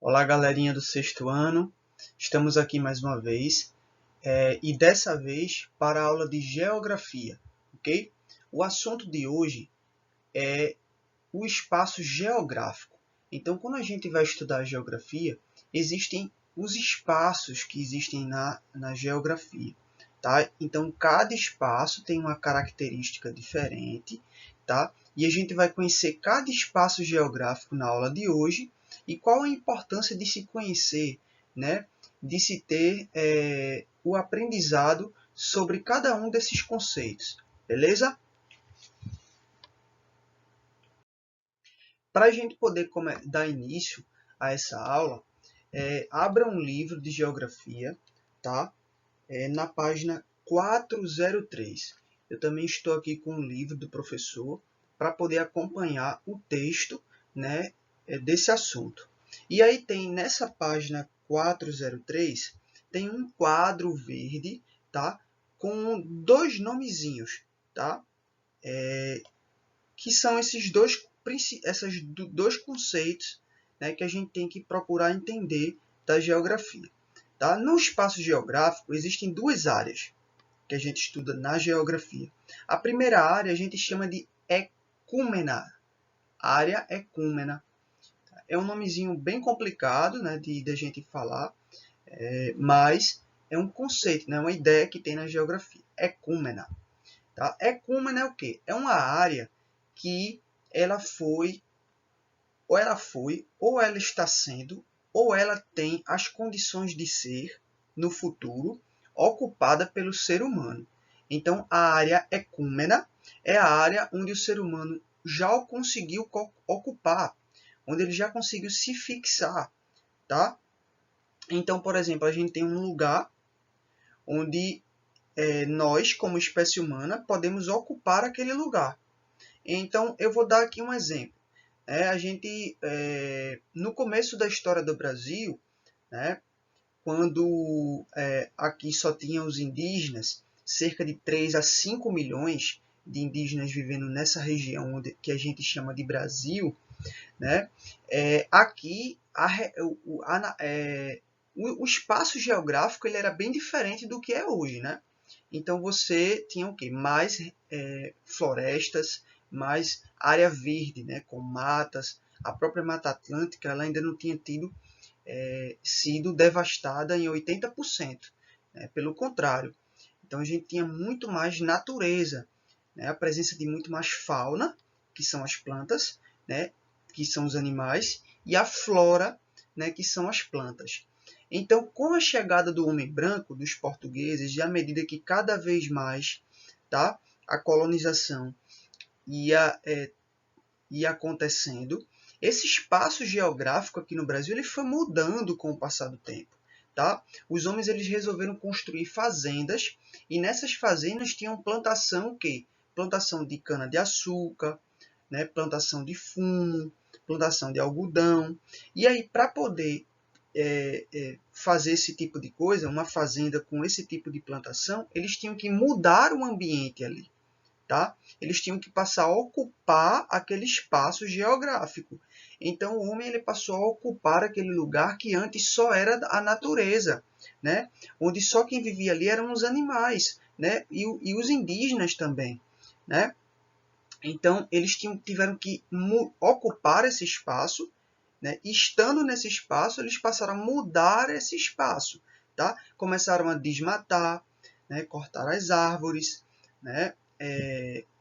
Olá, galerinha do sexto ano. Estamos aqui mais uma vez e dessa vez para a aula de geografia, ok? O assunto de hoje é o espaço geográfico. Então, quando a gente vai estudar geografia, existem os espaços que existem na geografia, tá? Então, cada espaço tem uma característica diferente, tá? E a gente vai conhecer cada espaço geográfico na aula de hoje e qual a importância de se conhecer, né? De se ter o aprendizado sobre cada um desses conceitos, beleza? Para a gente poder dar início a essa aula, abra um livro de geografia, tá? Na página 403. Eu também estou aqui com um livro do professor para poder acompanhar o texto, né, desse assunto. E aí tem nessa página 403, tem um quadro verde, tá? Com dois nomezinhos, tá? Que são esses dois conceitos, né, que a gente tem que procurar entender da geografia. Tá? No espaço geográfico, existem duas áreas que a gente estuda na geografia. A primeira área a gente chama de ecúmena. Área ecúmena. É um nomezinho bem complicado, né, de a gente falar, mas é um conceito, né, uma ideia que tem na geografia. Ecúmena. Tá? Ecúmena é o quê? É uma área que ela foi, ou ela está sendo, ou ela tem as condições de ser, no futuro, ocupada pelo ser humano. Então, a área ecúmena é a área onde o ser humano já conseguiu ocupar, onde ele já conseguiu se fixar, tá? Então, por exemplo, a gente tem um lugar onde nós, como espécie humana, podemos ocupar aquele lugar. Então, eu vou dar aqui um exemplo. No começo da história do Brasil, né, quando aqui só tinha os indígenas, cerca de 3 a 5 milhões de indígenas vivendo nessa região que a gente chama de Brasil, né, aqui o espaço geográfico ele era bem diferente do que é hoje, né? Então você tinha o quê? Mais florestas, mais área verde, né? Com matas. A própria Mata Atlântica ela ainda não tinha sido devastada em 80%. Né? Pelo contrário. Então a gente tinha muito mais natureza, né? A presença de muito mais fauna, que são as plantas, né? Que são os animais, e a flora, né? Que são as plantas. Então, com a chegada do homem branco, dos portugueses, e à medida que cada vez mais, tá, a colonização ia acontecendo, esse espaço geográfico aqui no Brasil ele foi mudando com o passar do tempo. Tá? Os homens eles resolveram construir fazendas, e nessas fazendas tinham plantação o quê? Plantação de cana-de-açúcar, né? Plantação de fumo, plantação de algodão. E aí, para poder fazer esse tipo de coisa, uma fazenda com esse tipo de plantação, eles tinham que mudar o ambiente ali. Tá? Eles tinham que passar a ocupar aquele espaço geográfico. Então o homem ele passou a ocupar aquele lugar que antes só era a natureza, né? Onde só quem vivia ali eram os animais, né? E os indígenas também, né? Então eles tiveram que ocupar esse espaço, né? E estando nesse espaço, eles passaram a mudar esse espaço, tá? Começaram a desmatar, né? Cortar as árvores, né?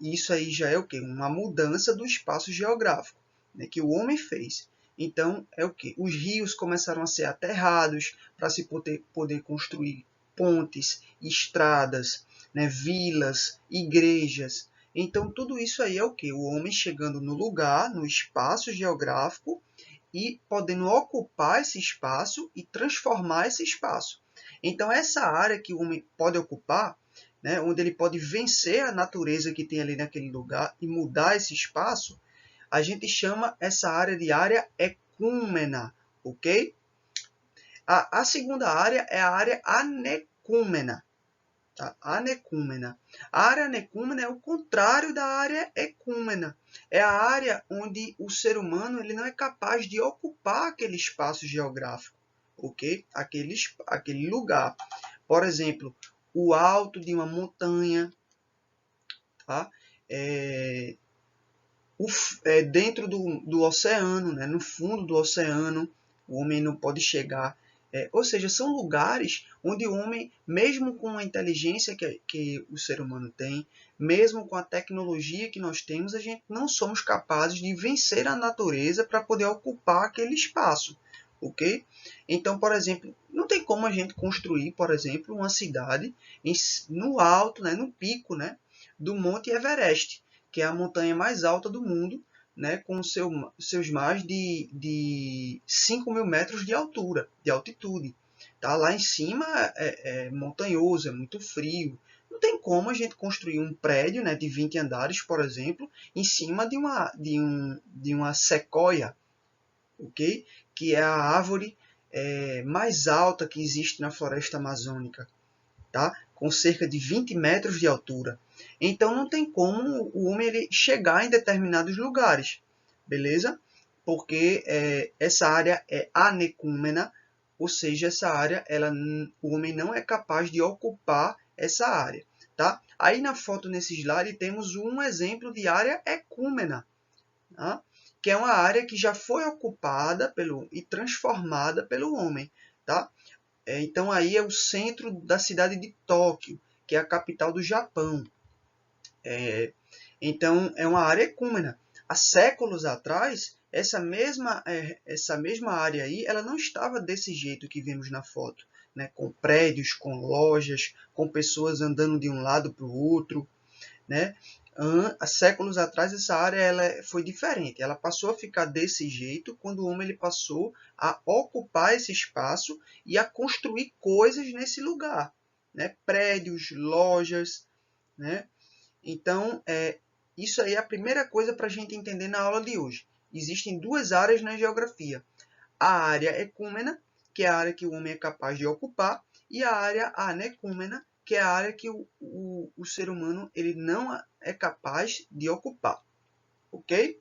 Isso aí já é o quê? Uma mudança do espaço geográfico, né? Que o homem fez. Então, é o quê? Os rios começaram a ser aterrados para se poder construir pontes, estradas, né? Vilas, igrejas. Então, tudo isso aí é o quê? O homem chegando no lugar, no espaço geográfico, e podendo ocupar esse espaço e transformar esse espaço. Então, essa área que o homem pode ocupar, né, onde ele pode vencer a natureza que tem ali naquele lugar e mudar esse espaço, a gente chama essa área de área ecúmena, ok? A segunda área é a área anecúmena. Tá? Anecúmena. A área anecúmena é o contrário da área ecúmena. É a área onde o ser humano ele não é capaz de ocupar aquele espaço geográfico, ok? Aquele lugar. Por exemplo, o alto de uma montanha, tá? Dentro do oceano, né? No fundo do oceano, o homem não pode chegar. Ou seja, são lugares onde o homem, mesmo com a inteligência que o ser humano tem, mesmo com a tecnologia que nós temos, a gente não somos capazes de vencer a natureza para poder ocupar aquele espaço. Ok? Então, por exemplo, não tem como a gente construir, por exemplo, uma cidade no alto, né, no pico, né, do Monte Everest, que é a montanha mais alta do mundo, né, com seus mais de 5.000 metros de altura, de altitude. Tá? Lá em cima é montanhoso, é muito frio. Não tem como a gente construir um prédio, né, de 20 andares, por exemplo, em cima de uma sequoia, ok? Que é a árvore mais alta que existe na floresta amazônica, tá? Com cerca de 20 metros de altura. Então não tem como o homem ele chegar em determinados lugares, beleza? Porque essa área é anecúmena, ou seja, essa área o homem não é capaz de ocupar essa área, tá? Aí na foto nesse slide temos um exemplo de área ecúmena, tá? Que é uma área que já foi ocupada e transformada pelo homem, tá? Então aí é o centro da cidade de Tóquio, que é a capital do Japão. Então é uma área ecúmena. Há séculos atrás, essa mesma área aí, ela não estava desse jeito que vemos na foto, né? Com prédios, com lojas, com pessoas andando de um lado para o outro, né? Há séculos atrás essa área foi diferente. Ela passou a ficar desse jeito quando o homem ele passou a ocupar esse espaço e a construir coisas nesse lugar, né? Prédios, lojas, né? Então, isso aí é a primeira coisa para a gente entender na aula de hoje. Existem duas áreas na geografia. A área ecúmena, que é a área que o homem é capaz de ocupar, e a área anecúmena, que é a área que o ser humano ele não é capaz de ocupar. Ok?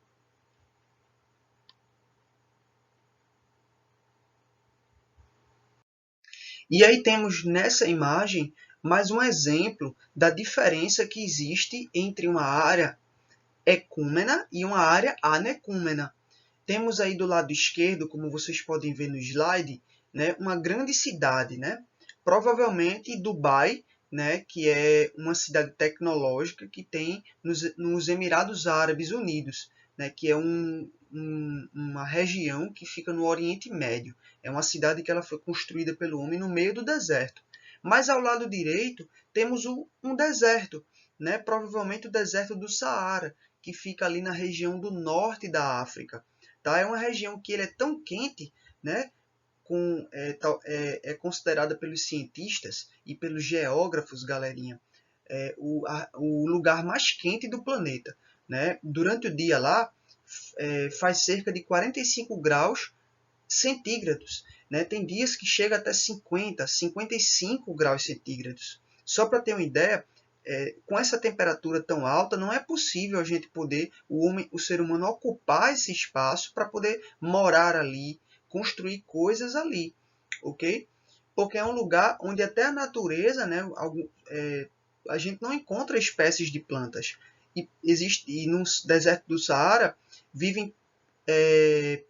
E aí temos nessa imagem mais um exemplo da diferença que existe entre uma área ecúmena e uma área anecúmena. Temos aí do lado esquerdo, como vocês podem ver no slide, né, uma grande cidade, né? Provavelmente Dubai, né, que é uma cidade tecnológica que tem nos Emirados Árabes Unidos, né, que é uma região que fica no Oriente Médio. É uma cidade que ela foi construída pelo homem no meio do deserto. Mas ao lado direito temos um deserto, né, provavelmente o deserto do Saara, que fica ali na região do norte da África. Tá? É uma região que ele é tão quente, né, é considerada pelos cientistas e pelos geógrafos, galerinha, o lugar mais quente do planeta. Né? Durante o dia lá, faz cerca de 45 graus centígrados. Né? Tem dias que chega até 50, 55 graus centígrados. Só para ter uma ideia, com essa temperatura tão alta, não é possível a gente poder, o ser humano, ocupar esse espaço para poder morar ali, construir coisas ali, ok? Porque é um lugar onde até a natureza, né, a gente não encontra espécies de plantas. E no deserto do Saara vivem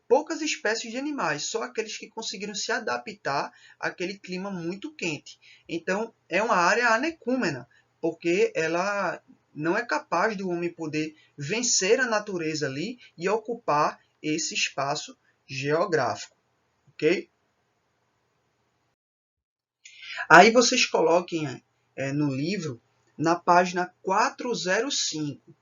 poucas espécies de animais, só aqueles que conseguiram se adaptar àquele clima muito quente. Então, é uma área anecúmena, porque ela não é capaz do homem poder vencer a natureza ali e ocupar esse espaço geográfico, ok? Aí vocês coloquem no livro, na página 405,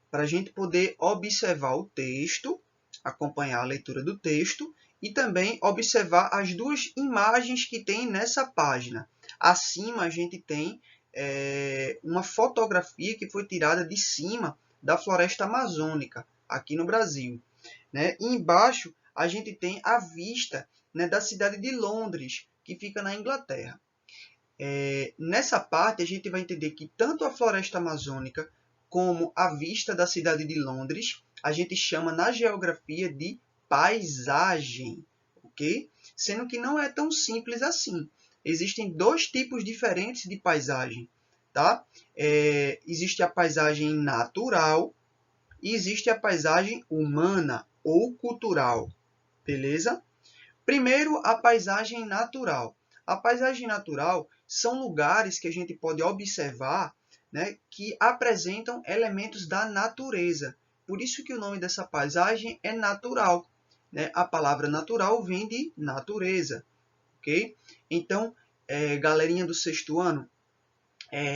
para a gente poder observar o texto, acompanhar a leitura do texto e também observar as duas imagens que tem nessa página. Acima a gente tem uma fotografia que foi tirada de cima da floresta amazônica, aqui no Brasil. Né? E embaixo a gente tem a vista, né, da cidade de Londres, que fica na Inglaterra. Nessa parte, a gente vai entender que tanto a floresta amazônica como a vista da cidade de Londres, a gente chama na geografia de paisagem, ok? Sendo que não é tão simples assim. Existem dois tipos diferentes de paisagem, tá? Existe a paisagem natural e existe a paisagem humana ou cultural, beleza? Primeiro, a paisagem natural. A paisagem natural são lugares que a gente pode observar, né, que apresentam elementos da natureza. Por isso que o nome dessa paisagem é natural, né? A palavra natural vem de natureza, ok? Então, galerinha do sexto ano,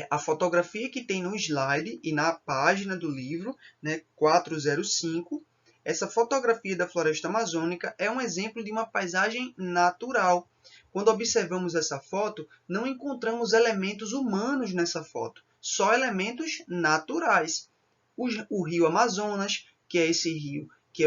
a fotografia que tem no slide e na página do livro, né, 405, essa fotografia da floresta amazônica é um exemplo de uma paisagem natural. Quando observamos essa foto, não encontramos elementos humanos nessa foto, só elementos naturais. O rio Amazonas, que é esse rio que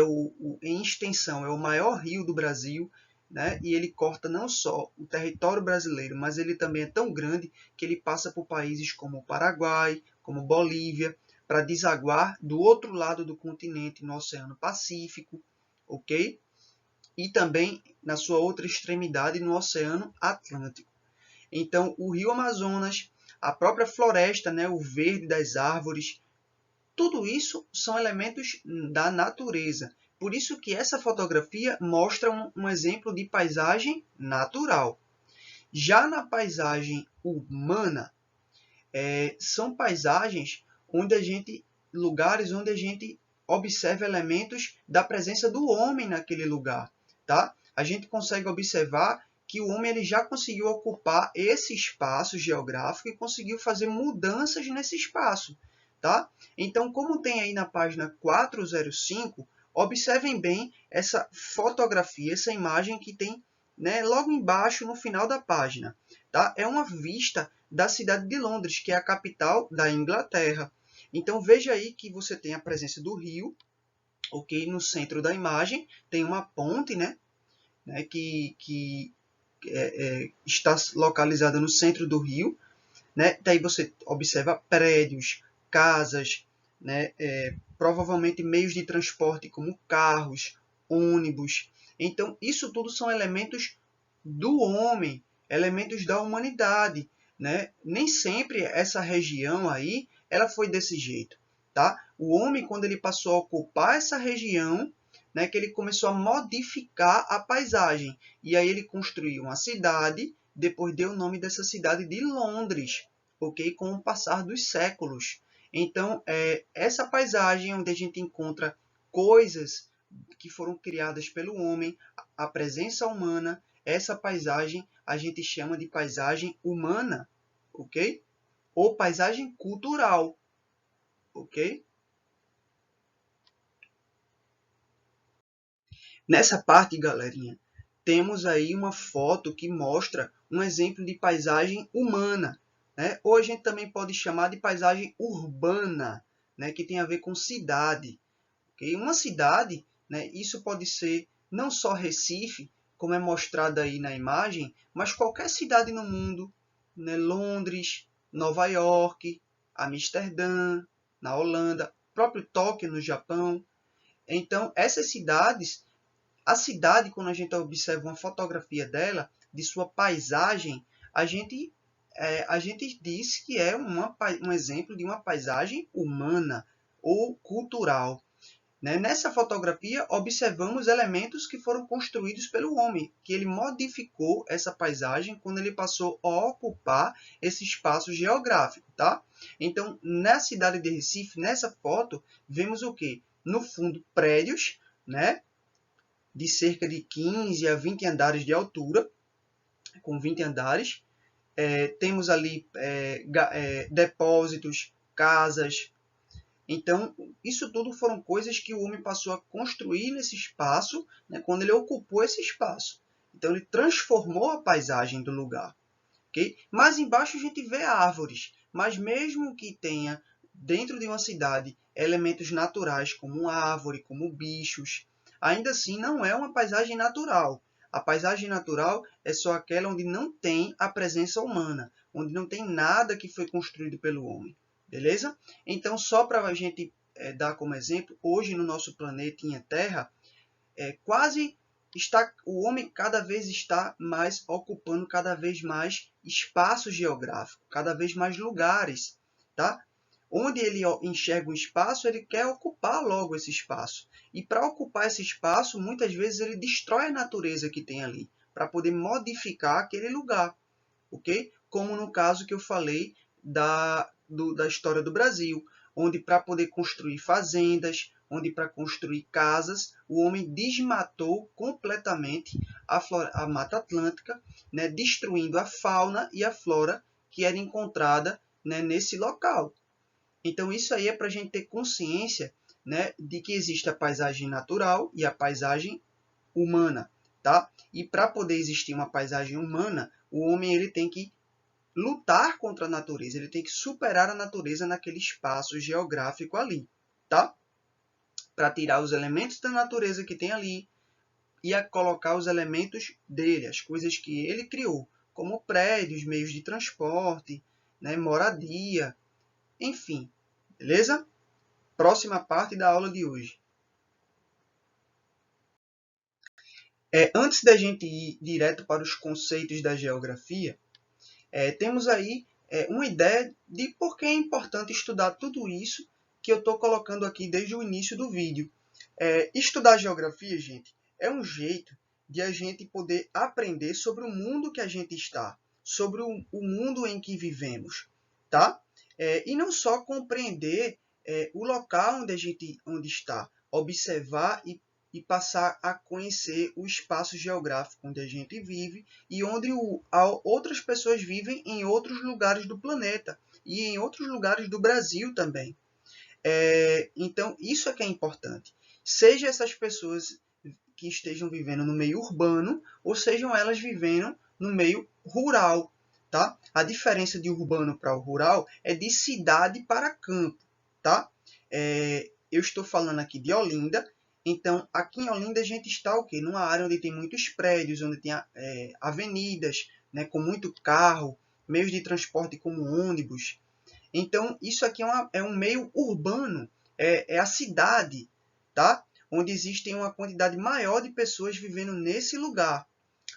em extensão é o maior rio do Brasil, né? E ele corta não só o território brasileiro, mas ele também é tão grande que ele passa por países como o Paraguai, como Bolívia, para desaguar do outro lado do continente, no Oceano Pacífico, ok? E também na sua outra extremidade, no Oceano Atlântico. Então, o rio Amazonas, a própria floresta, né, o verde das árvores, tudo isso são elementos da natureza. Por isso que essa fotografia mostra um exemplo de paisagem natural. Já na paisagem humana, são paisagens lugares onde a gente observa elementos da presença do homem naquele lugar, tá? A gente consegue observar que o homem ele já conseguiu ocupar esse espaço geográfico e conseguiu fazer mudanças nesse espaço, tá? Então, como tem aí na página 405, observem bem essa fotografia, essa imagem que tem, né, logo embaixo no final da página, tá? É uma vista da cidade de Londres, que é a capital da Inglaterra. Então, veja aí que você tem a presença do rio, ok? No centro da imagem tem uma ponte, né, que está localizada no centro do rio, né? Daí você observa prédios, casas, né? Provavelmente meios de transporte como carros, ônibus. Então, isso tudo são elementos do homem, elementos da humanidade, né? Nem sempre essa região aí ela foi desse jeito, tá? O homem, quando ele passou a ocupar essa região, né, que ele começou a modificar a paisagem. E aí ele construiu uma cidade, depois deu o nome dessa cidade de Londres, ok? Com o passar dos séculos. Então, essa paisagem onde a gente encontra coisas que foram criadas pelo homem, a presença humana, essa paisagem a gente chama de paisagem humana, ok? Ou paisagem cultural, ok? Nessa parte, galerinha, temos aí uma foto que mostra um exemplo de paisagem humana, né? Ou a gente também pode chamar de paisagem urbana, né? Que tem a ver com cidade. Okay? Uma cidade, né? Isso pode ser não só Recife, como é mostrado aí na imagem, mas qualquer cidade no mundo, né? Londres, Nova York, Amsterdã, na Holanda, próprio Tóquio, no Japão. Então, essas cidades, a cidade, quando a gente observa uma fotografia dela, de sua paisagem, a gente diz que é um exemplo de uma paisagem humana ou cultural. Né? Nessa fotografia, observamos elementos que foram construídos pelo homem, que ele modificou essa paisagem quando ele passou a ocupar esse espaço geográfico. Tá? Então, na cidade de Recife, nessa foto, vemos o quê? No fundo, prédios, né? De cerca de 15 a 20 andares de altura, com 20 andares. Temos ali depósitos, casas. Então, isso tudo foram coisas que o homem passou a construir nesse espaço, né, quando ele ocupou esse espaço. Então, ele transformou a paisagem do lugar. Okay? Mais embaixo a gente vê árvores, mas mesmo que tenha dentro de uma cidade elementos naturais como árvore, como bichos, ainda assim não é uma paisagem natural. A paisagem natural é só aquela onde não tem a presença humana, onde não tem nada que foi construído pelo homem. Beleza? Então, só para a gente dar como exemplo, hoje no nosso planetinha Terra, o homem cada vez está mais ocupando cada vez mais espaço geográfico, cada vez mais lugares, tá? Onde ele enxerga um espaço, ele quer ocupar logo esse espaço. E para ocupar esse espaço, muitas vezes ele destrói a natureza que tem ali, para poder modificar aquele lugar, ok? Como no caso que eu falei da história do Brasil, onde para poder construir fazendas, onde para construir casas, o homem desmatou completamente a Mata Atlântica, né, destruindo a fauna e a flora que era encontrada, né, nesse local. Então, isso aí é para a gente ter consciência, né, de que existe a paisagem natural e a paisagem humana. Tá? E para poder existir uma paisagem humana, o homem ele tem que lutar contra a natureza, ele tem que superar a natureza naquele espaço geográfico ali, tá? Para tirar os elementos da natureza que tem ali e a colocar os elementos dele, as coisas que ele criou, como prédios, meios de transporte, né, moradia, enfim, beleza? Próxima parte da aula de hoje. Antes da gente ir direto para os conceitos da geografia, temos aí uma ideia de por que é importante estudar tudo isso que eu estou colocando aqui desde o início do vídeo. Estudar geografia, gente, é um jeito de a gente poder aprender sobre o mundo que a gente está, sobre o mundo em que vivemos, tá? E não só compreender o local onde está, observar e passar a conhecer o espaço geográfico onde a gente vive e onde outras pessoas vivem em outros lugares do planeta e em outros lugares do Brasil também. Então, isso é que é importante. Seja essas pessoas que estejam vivendo no meio urbano ou sejam elas vivendo no meio rural. Tá? A diferença de urbano para o rural é de cidade para campo. Tá? Eu estou falando aqui de Olinda. Então, aqui em Olinda a gente está o quê? Numa área onde tem muitos prédios, onde tem avenidas, né, com muito carro, meios de transporte como ônibus. Então, isso aqui é um meio urbano, é a cidade, tá? Onde existe uma quantidade maior de pessoas vivendo nesse lugar.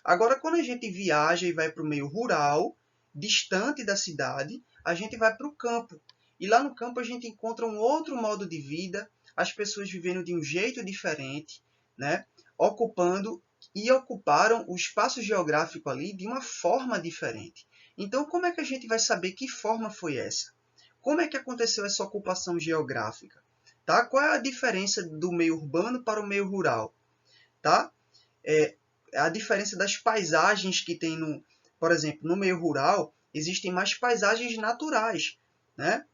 Agora, quando a gente viaja e vai para o meio rural, distante da cidade, a gente vai para o campo. E lá no campo a gente encontra um outro modo de vida, as pessoas vivendo de um jeito diferente, né? Ocuparam o espaço geográfico ali de uma forma diferente. Então, como é que a gente vai saber que forma foi essa? Como é que aconteceu essa ocupação geográfica? Tá? Qual é a diferença do meio urbano para o meio rural? Tá? A diferença das paisagens que tem por exemplo, no meio rural, existem mais paisagens naturais, né?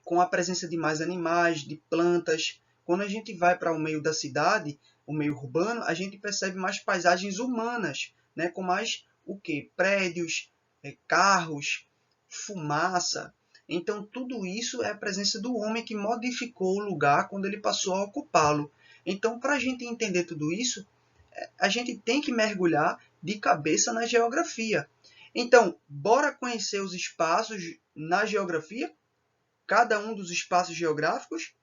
Com a presença de mais animais, de plantas. Quando a gente vai para o meio da cidade, o meio urbano, a gente percebe mais paisagens humanas, né? Com mais o quê? Prédios, carros, fumaça. Então, tudo isso é a presença do homem que modificou o lugar quando ele passou a ocupá-lo. Então, para a gente entender tudo isso, a gente tem que mergulhar de cabeça na geografia. Então, bora conhecer os espaços na geografia? Cada um dos espaços geográficos?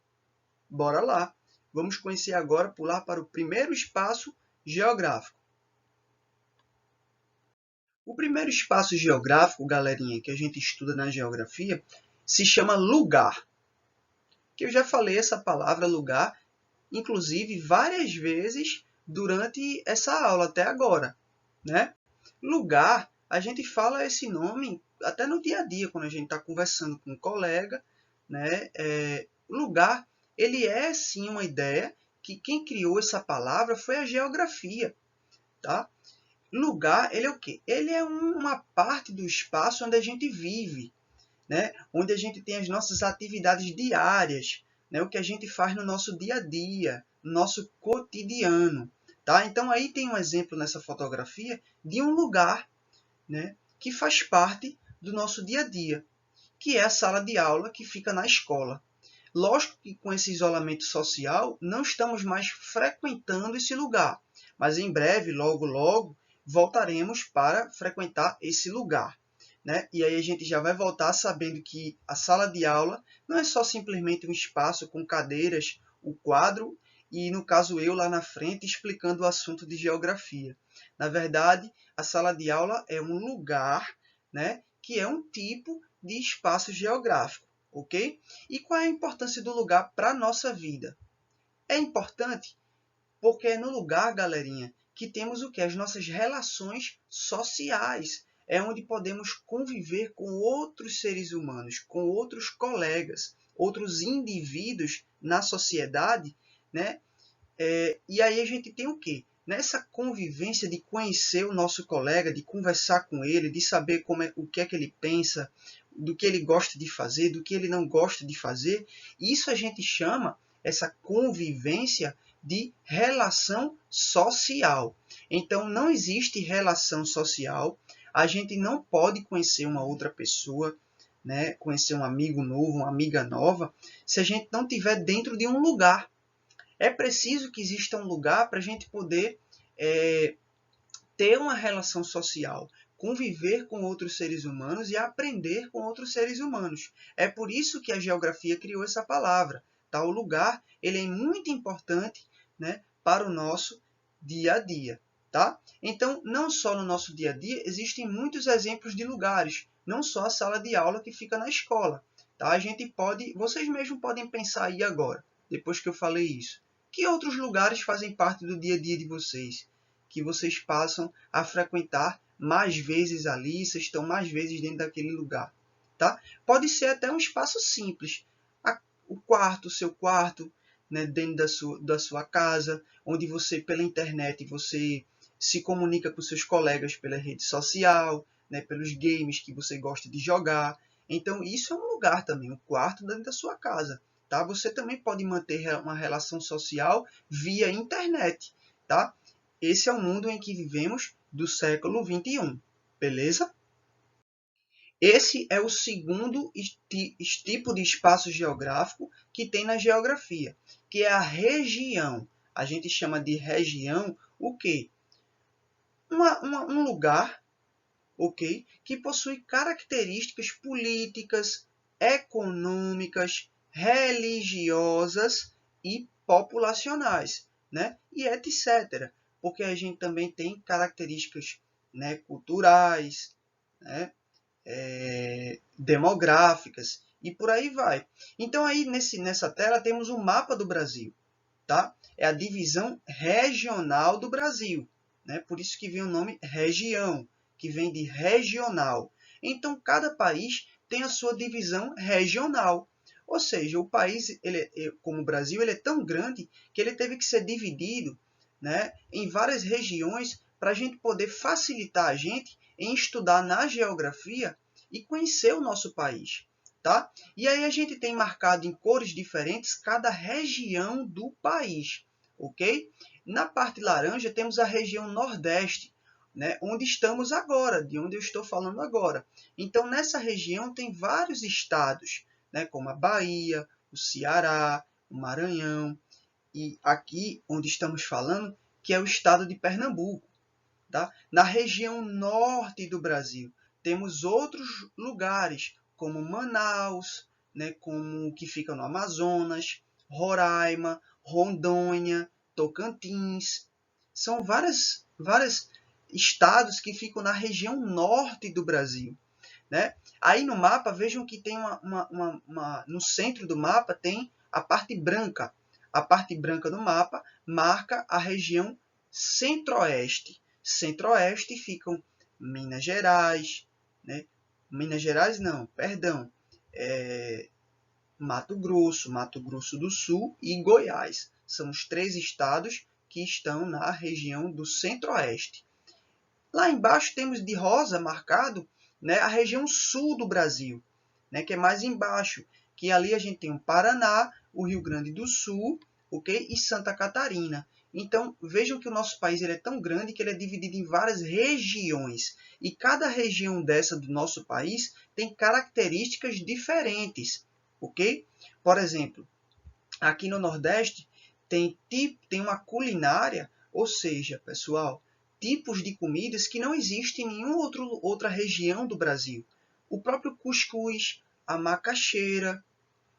Bora lá. Vamos conhecer agora, pular para o primeiro espaço geográfico. O primeiro espaço geográfico, galerinha, que a gente estuda na geografia, se chama lugar. Que eu já falei essa palavra lugar, inclusive várias vezes durante essa aula até agora, né? Lugar, a gente fala esse nome até no dia a dia, quando a gente está conversando com um colega, né? Lugar, ele é sim uma ideia que quem criou essa palavra foi a geografia, tá? Lugar, ele é o quê? Ele é uma parte do espaço onde a gente vive, né? Onde a gente tem as nossas atividades diárias, né? O que a gente faz no nosso dia a dia, no nosso cotidiano. Tá? Então, aí tem um exemplo nessa fotografia de um lugar, né, que faz parte do nosso dia a dia, que é a sala de aula que fica na escola. Lógico que com esse isolamento social, não estamos mais frequentando esse lugar, Mas em breve, logo, logo, voltaremos para frequentar esse lugar, né? E aí a gente já vai voltar sabendo que a sala de aula não é só simplesmente um espaço com cadeiras, o quadro e, no caso, eu lá na frente explicando o assunto de geografia. Na verdade, a sala de aula é um lugar, né, que é um tipo de espaço geográfico, ok? E qual é a importância do lugar para a nossa vida? É importante porque é no lugar, galerinha, que temos o que? As nossas relações sociais. É onde podemos conviver com outros seres humanos, com outros colegas, outros indivíduos na sociedade, né? E aí a gente tem o quê? Nessa convivência de conhecer o nosso colega, de conversar com ele, de saber o que é que ele pensa, do que ele gosta de fazer, do que ele não gosta de fazer, isso a gente chama, essa convivência, de relação social. Então, não existe relação social, a gente não pode conhecer uma outra pessoa, né? Conhecer um amigo novo, uma amiga nova, se a gente não estiver dentro de um lugar. É preciso que exista um lugar para a gente poder ter uma relação social, conviver com outros seres humanos e aprender com outros seres humanos. É por isso que a geografia criou essa palavra. Tá? O lugar ele é muito importante, né, para o nosso dia a dia. Tá? Então, não só no nosso dia a dia, existem muitos exemplos de lugares, não só a sala de aula que fica na escola. Tá? A gente pode, vocês mesmos podem pensar aí agora, depois que eu falei isso. Que outros lugares fazem parte do dia a dia de vocês? Que vocês passam a frequentar mais vezes ali, vocês estão mais vezes dentro daquele lugar. Tá? Pode ser até um espaço simples. O seu quarto, né, dentro da sua casa, onde você, pela internet, você se comunica com seus colegas pela rede social, né, pelos games que você gosta de jogar. Então, isso é um lugar também, um quarto dentro da sua casa. Tá? Você também pode manter uma relação social via internet. Tá? Esse é o mundo em que vivemos do século XXI. Beleza? Esse é o segundo tipo de espaço geográfico que tem na geografia, que é a região. A gente chama de região o quê? Um lugar, ok, que possui características políticas, econômicas, religiosas e populacionais, né? E etc. Porque a gente também tem características, né, culturais, né, demográficas e por aí vai. Então aí nessa tela temos o mapa do Brasil, tá? É a divisão regional do Brasil, né? Por isso que vem o nome região, que vem de regional. Então cada país tem a sua divisão regional. Ou seja, o país, como o Brasil, ele é tão grande que ele teve que ser dividido, né, em várias regiões para a gente poder facilitar a gente em estudar na geografia e conhecer o nosso país. Tá? E aí a gente tem marcado em cores diferentes cada região do país, ok? Na parte laranja temos a região Nordeste, né, onde estamos agora, de onde eu estou falando agora. Então nessa região tem vários estados, né, como a Bahia, o Ceará, o Maranhão, e aqui onde estamos falando, que é o estado de Pernambuco. Tá? Na região norte do Brasil, temos outros lugares, como Manaus, né, como o que fica no Amazonas, Roraima, Rondônia, Tocantins. São vários estados que ficam na região norte do Brasil. Né? Aí no mapa, vejam que tem no centro do mapa tem a parte branca. A parte branca do mapa marca a região centro-oeste. Centro-oeste ficam Minas Gerais, né? Minas Gerais não, perdão, Mato Grosso do Sul e Goiás. São os 3 estados que estão na região do centro-oeste. Lá embaixo temos de rosa marcado, né, a região sul do Brasil, né, que é mais embaixo, que ali a gente tem o Paraná, o Rio Grande do Sul, ok, e Santa Catarina. Então, vejam que o nosso país ele é tão grande que ele é dividido em várias regiões. E cada região dessa do nosso país tem características diferentes, ok? Por exemplo, aqui no Nordeste tem uma culinária Ou seja, pessoal, tipos de comidas que não existem em nenhuma outra região do Brasil. O próprio cuscuz, a macaxeira,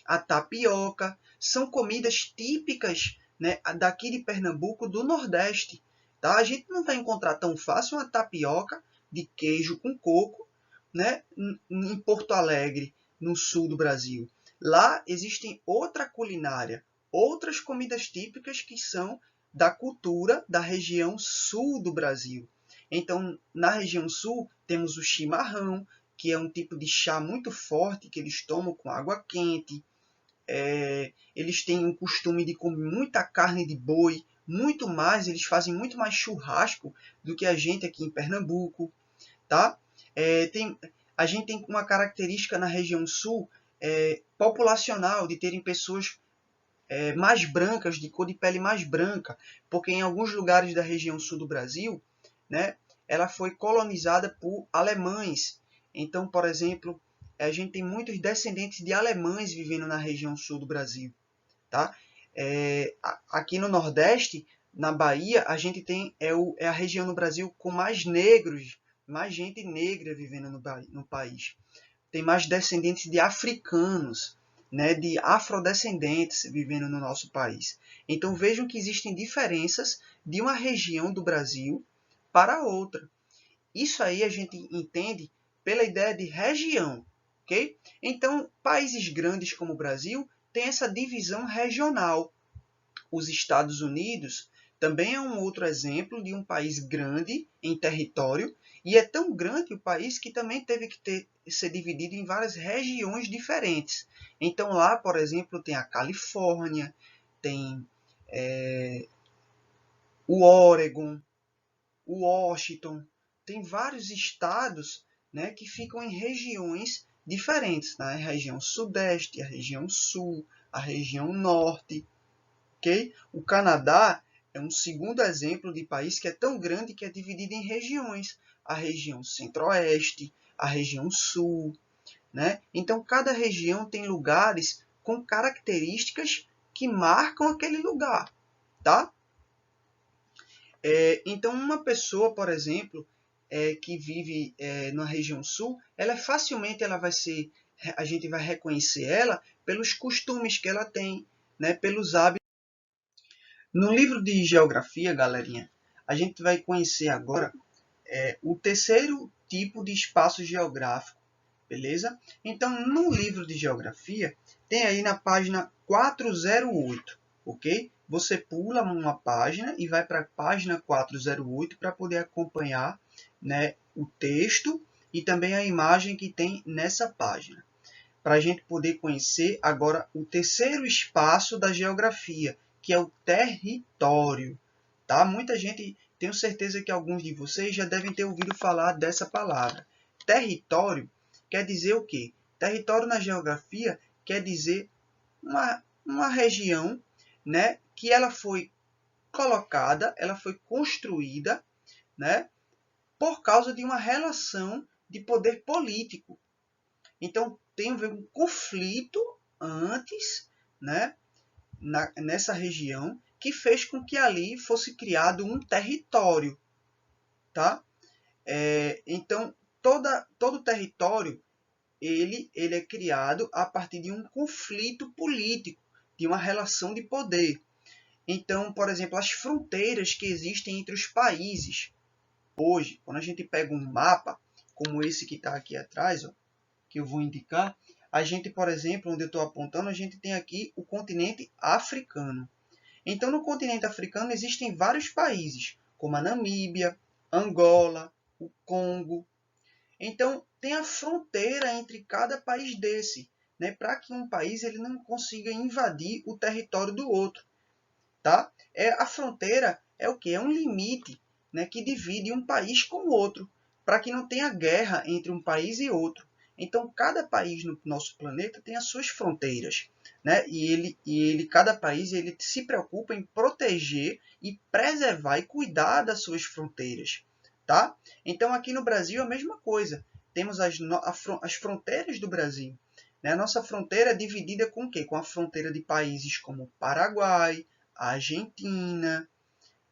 a tapioca, são comidas típicas, né, daqui de Pernambuco, do Nordeste. Tá? A gente não vai encontrar tão fácil uma tapioca de queijo com coco, né, em Porto Alegre, no sul do Brasil. Lá existem outra culinária, outras comidas típicas que são da cultura da região sul do Brasil. Então, na região sul, temos o chimarrão, que é um tipo de chá muito forte que eles tomam com água quente. Eles têm o costume de comer muita carne de boi, muito mais, eles fazem muito mais churrasco do que a gente aqui em Pernambuco, tá? A gente tem uma característica na região sul populacional de terem pessoas mais brancas, de cor de pele mais branca, porque em alguns lugares da região sul do Brasil, né, ela foi colonizada por alemães. Então, por exemplo, a gente tem muitos descendentes de alemães vivendo na região sul do Brasil. Tá? Aqui no Nordeste, na Bahia, a gente tem a região no Brasil com mais negros, mais gente negra vivendo no país. Tem mais descendentes de africanos, né, de afrodescendentes vivendo no nosso país. Então vejam que existem diferenças de uma região do Brasil para outra. Isso aí a gente entende pela ideia de região, ok? Então, países grandes como o Brasil têm essa divisão regional. Os Estados Unidos também é um outro exemplo de um país grande em território, e é tão grande o país que também teve que ser dividido em várias regiões diferentes. Então lá, por exemplo, tem a Califórnia, tem o Oregon, o Washington, tem vários estados, né, que ficam em regiões diferentes, né? A região sudeste, a região sul, a região norte. Okay? O Canadá é um segundo exemplo de país que é tão grande que é dividido em regiões. A região centro-oeste, a região sul. Né? Então, cada região tem lugares com características que marcam aquele lugar. Tá? Então, uma pessoa, por exemplo, que vive na região sul, a gente vai reconhecer ela pelos costumes que ela tem, né? Pelos hábitos. No livro de geografia, galerinha, a gente vai conhecer agora o terceiro tipo de espaço geográfico, beleza? Então, no livro de geografia, tem aí na página 408, ok? Você pula uma página e vai para a página 408 para poder acompanhar, né, o texto e também a imagem que tem nessa página. Para a gente poder conhecer agora o terceiro espaço da geografia, que é o território. Tá? Muita gente, tenho certeza que alguns de vocês já devem ter ouvido falar dessa palavra. Território quer dizer o quê? Território na geografia quer dizer uma região, né, que ela foi colocada, ela foi construída, né, por causa de uma relação de poder político. Então, tem um conflito antes, né, nessa região, que fez com que ali fosse criado um território. Tá? Então, todo território ele é criado a partir de um conflito político, de uma relação de poder. Então, por exemplo, as fronteiras que existem entre os países. Hoje, quando a gente pega um mapa, como esse que está aqui atrás, ó, que eu vou indicar, a gente, por exemplo, onde eu estou apontando, a gente tem aqui o continente africano. Então, no continente africano existem vários países, como a Namíbia, Angola, o Congo. Então, tem a fronteira entre cada país desse, né, para que um país ele não consiga invadir o território do outro. Tá? A fronteira é o quê? É um limite, né, que divide um país com o outro, para que não tenha guerra entre um país e outro. Então, cada país no nosso planeta tem as suas fronteiras, né? Cada país, ele se preocupa em proteger e preservar e cuidar das suas fronteiras, tá? Então, aqui no Brasil, a mesma coisa. Temos as fronteiras do Brasil. Né? A nossa fronteira é dividida com o quê? Com a fronteira de países como Paraguai, a Argentina,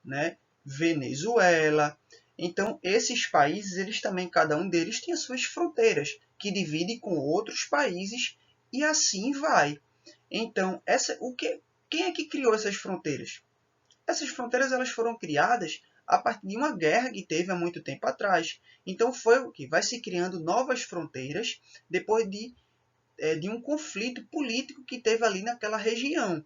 né? Venezuela. Então, esses países, eles também, cada um deles tem as suas fronteiras, que dividem com outros países, e assim vai. Então, quem é que criou essas fronteiras? Essas fronteiras elas foram criadas a partir de uma guerra que teve há muito tempo atrás. Então, foi o que? Vai se criando novas fronteiras depois de um conflito político que teve ali naquela região.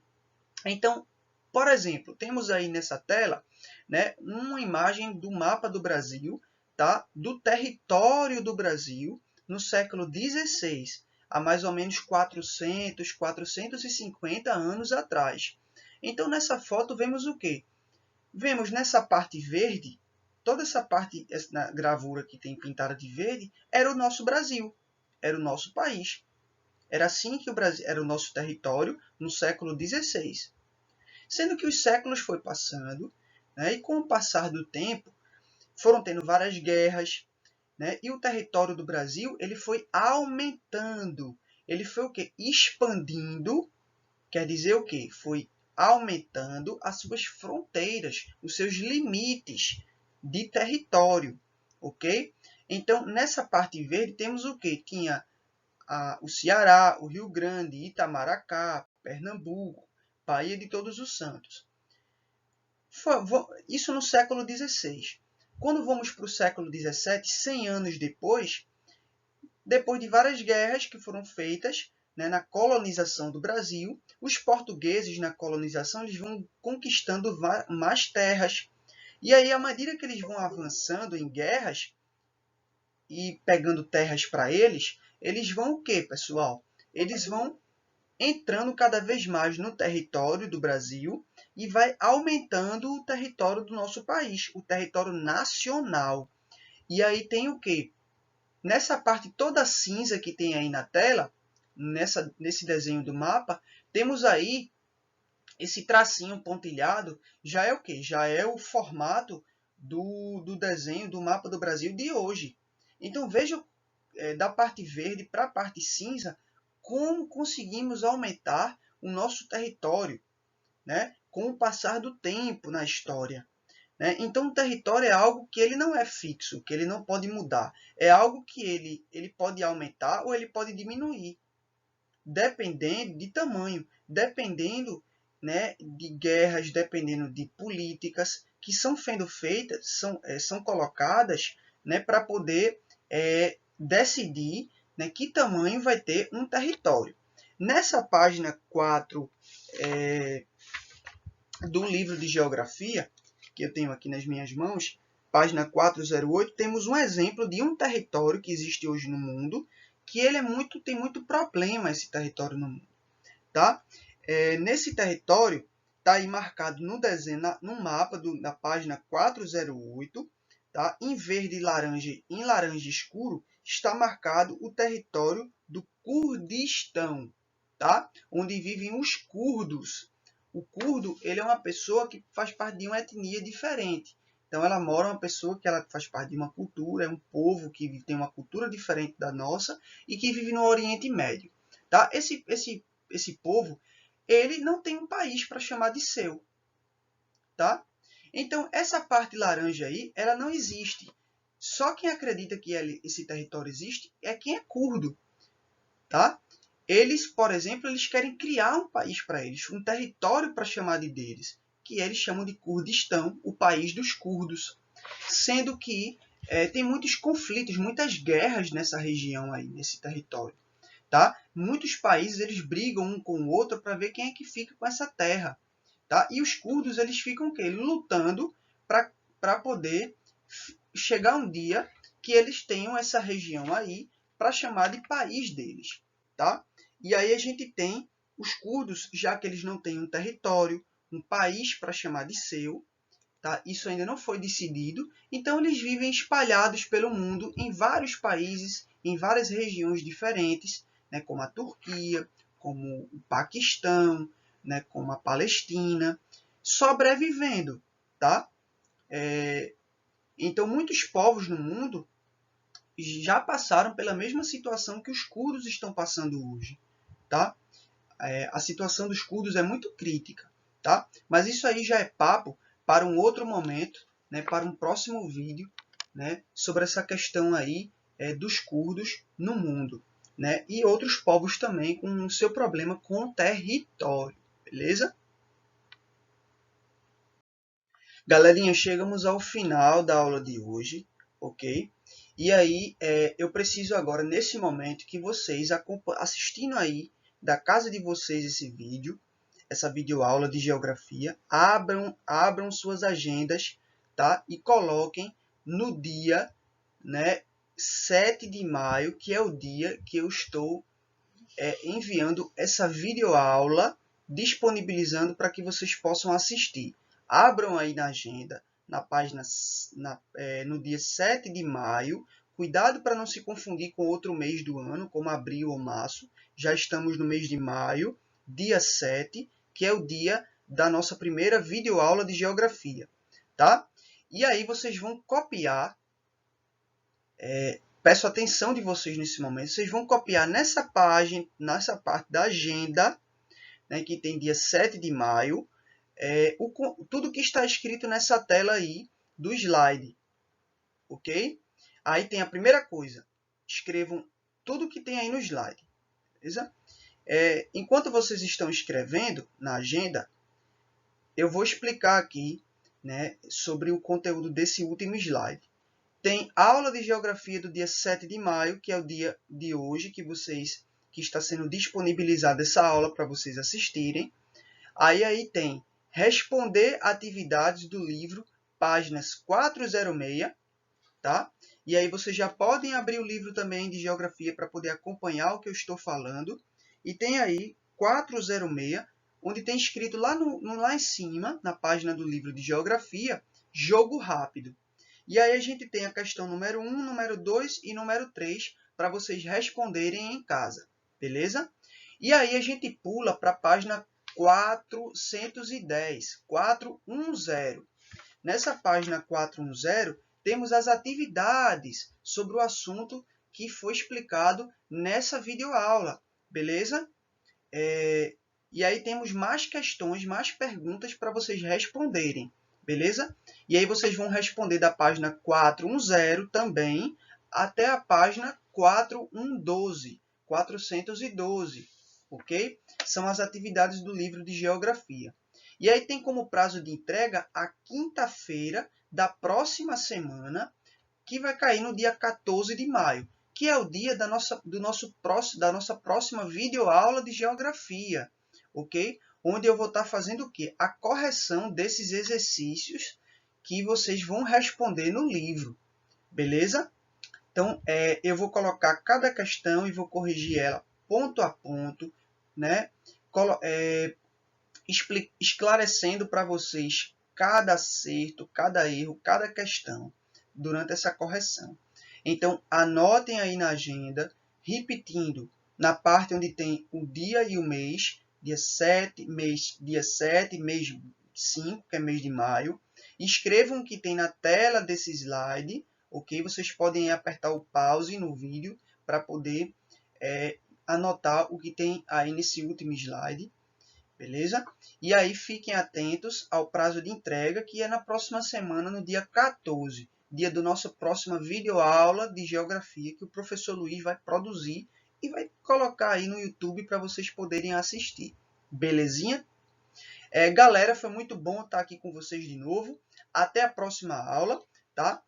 Então, por exemplo, temos aí nessa tela, né, uma imagem do mapa do Brasil, tá, do território do Brasil no século XVI, há mais ou menos 450 anos atrás. Então, nessa foto, vemos o quê? Vemos nessa parte verde, toda essa parte, na gravura que tem pintada de verde, era o nosso Brasil, era o nosso país. Era assim que o Brasil era o nosso território no século XVI. Sendo que os séculos foram passando, né, e com o passar do tempo, foram tendo várias guerras, né, e o território do Brasil ele foi aumentando. Ele foi o quê? Expandindo, quer dizer o quê? Foi aumentando as suas fronteiras, os seus limites de território, ok? Então, nessa parte verde, temos o quê? Tinha o Ceará, o Rio Grande, Itamaracá, Pernambuco, Baía de Todos os Santos. Isso no século XVI. Quando vamos para o século XVII, 100 anos depois de várias guerras que foram feitas, né, na colonização do Brasil, os portugueses na colonização eles vão conquistando mais terras. E aí, à medida que eles vão avançando em guerras e pegando terras para eles vão o quê, pessoal? Eles vão entrando cada vez mais no território do Brasil e vai aumentando o território do nosso país, o território nacional. E aí tem o quê? Nessa parte toda cinza que tem aí na tela, nesse desenho do mapa, temos aí esse tracinho pontilhado, já é o quê? Já é o formato do desenho do mapa do Brasil de hoje. Então veja da parte verde para a parte cinza, como conseguimos aumentar o nosso território, né, com o passar do tempo na história. Né? Então, o território é algo que ele não é fixo, que ele não pode mudar. É algo que ele pode aumentar ou ele pode diminuir, dependendo de tamanho, dependendo, né, de guerras, dependendo de políticas que são sendo feitas, são colocadas, né, para poder decidir, né, que tamanho vai ter um território. Nessa página 4 do livro de geografia, que eu tenho aqui nas minhas mãos, página 408, temos um exemplo de um território que existe hoje no mundo, que ele tem muito problema, esse território no mundo. Tá? Nesse território, está aí marcado no desenho, no mapa da página 408, tá? Em verde e laranja, em laranja escuro, está marcado o território do Kurdistão, tá? Onde vivem os curdos. O curdo ele é uma pessoa que faz parte de uma etnia diferente. Então, ela mora uma pessoa que ela faz parte de uma cultura, é um povo que tem uma cultura diferente da nossa e que vive no Oriente Médio. Tá? Esse povo ele não tem um país para chamar de seu. Tá? Então, essa parte laranja aí, ela não existe. Só quem acredita que esse território existe é quem é curdo. Tá? Eles, por exemplo, eles querem criar um país para eles, um território para chamar de deles, que eles chamam de Kurdistão, o país dos curdos. Sendo que tem muitos conflitos, muitas guerras nessa região aí, nesse território. Tá? Muitos países eles brigam um com o outro para ver quem é que fica com essa terra. Tá? E os curdos eles ficam o quê? Lutando para poder chegar um dia que eles tenham essa região aí para chamar de país deles. Tá? E aí a gente tem os curdos, já que eles não têm um território, um país para chamar de seu, tá? Isso ainda não foi decidido, então eles vivem espalhados pelo mundo em vários países, em várias regiões diferentes, né? Como a Turquia, como o Paquistão, né? Como a Palestina, sobrevivendo. Tá? Então muitos povos no mundo já passaram pela mesma situação que os curdos estão passando hoje. Tá? A situação dos curdos é muito crítica, tá? Mas isso aí já é papo para um outro momento, né, para um próximo vídeo, né, sobre essa questão aí dos curdos no mundo, né, e outros povos também com o seu problema com o território, beleza? Galerinha, chegamos ao final da aula de hoje, ok? E aí, eu preciso agora, nesse momento, que vocês, assistindo aí da casa de vocês esse vídeo, essa videoaula de geografia, abram suas agendas, tá? E coloquem no dia, né, 7 de maio, que é o dia que eu estou enviando essa videoaula, disponibilizando para que vocês possam assistir. Abram aí na agenda, na página, no dia 7 de maio. Cuidado para não se confundir com outro mês do ano, como abril ou março. Já estamos no mês de maio, dia 7, que é o dia da nossa primeira videoaula de geografia, tá? E aí vocês vão copiar, peço a atenção de vocês nesse momento, vocês vão copiar nessa página, nessa parte da agenda, né, que tem dia 7 de maio, tudo que está escrito nessa tela aí do slide, ok? Aí tem a primeira coisa, escrevam tudo que tem aí no slide, beleza? Enquanto vocês estão escrevendo na agenda, eu vou explicar aqui, né, sobre o conteúdo desse último slide. Tem aula de geografia do dia 7 de maio, que é o dia de hoje, que está sendo disponibilizada essa aula para vocês assistirem. Aí tem responder atividades do livro, páginas 406, tá? E aí vocês já podem abrir o livro também de geografia para poder acompanhar o que eu estou falando. E tem aí 406, onde tem escrito lá em cima, na página do livro de geografia, jogo rápido. E aí a gente tem a questão número 1, número 2 e número 3 para vocês responderem em casa, beleza? E aí a gente pula para a página 410. Nessa página 410, temos as atividades sobre o assunto que foi explicado nessa videoaula, beleza? E aí temos mais questões, mais perguntas para vocês responderem, beleza? E aí vocês vão responder da página 410 também até a página 412, ok? São as atividades do livro de geografia. E aí tem como prazo de entrega a quinta-feira da próxima semana, que vai cair no dia 14 de maio, que é o dia da nossa próxima videoaula de geografia, ok? Onde eu vou estar fazendo o quê? A correção desses exercícios que vocês vão responder no livro, beleza? Então, eu vou colocar cada questão e vou corrigir ela ponto a ponto, né? Esclarecendo para vocês cada acerto, cada erro, cada questão durante essa correção. Então, anotem aí na agenda, repetindo, na parte onde tem o dia e o mês, dia 7, mês 5, que é mês de maio. Escrevam o que tem na tela desse slide, ok? Vocês podem apertar o pause no vídeo para poder anotar o que tem aí nesse último slide, beleza? E aí fiquem atentos ao prazo de entrega, que é na próxima semana, no dia 14, dia da nossa próxima videoaula de geografia, que o professor Luiz vai produzir e vai colocar aí no YouTube para vocês poderem assistir. Belezinha? Galera, foi muito bom estar aqui com vocês de novo. Até a próxima aula, tá?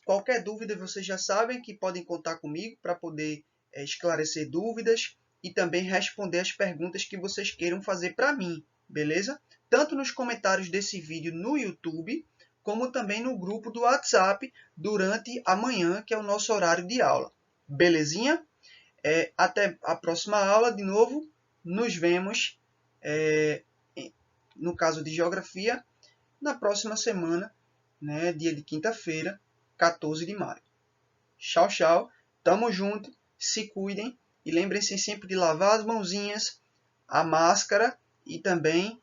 Qualquer dúvida, vocês já sabem que podem contar comigo para poder esclarecer dúvidas e também responder as perguntas que vocês queiram fazer para mim, beleza? Tanto nos comentários desse vídeo no YouTube, como também no grupo do WhatsApp durante a manhã, que é o nosso horário de aula. Belezinha? Até a próxima aula, de novo. Nos vemos, no caso de geografia, na próxima semana, né, dia de quinta-feira, 14 de maio. Tchau, tchau. Tamo junto. Se cuidem. E lembrem-se sempre de lavar as mãozinhas, a máscara e também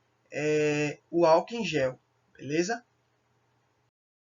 o álcool em gel. Beleza?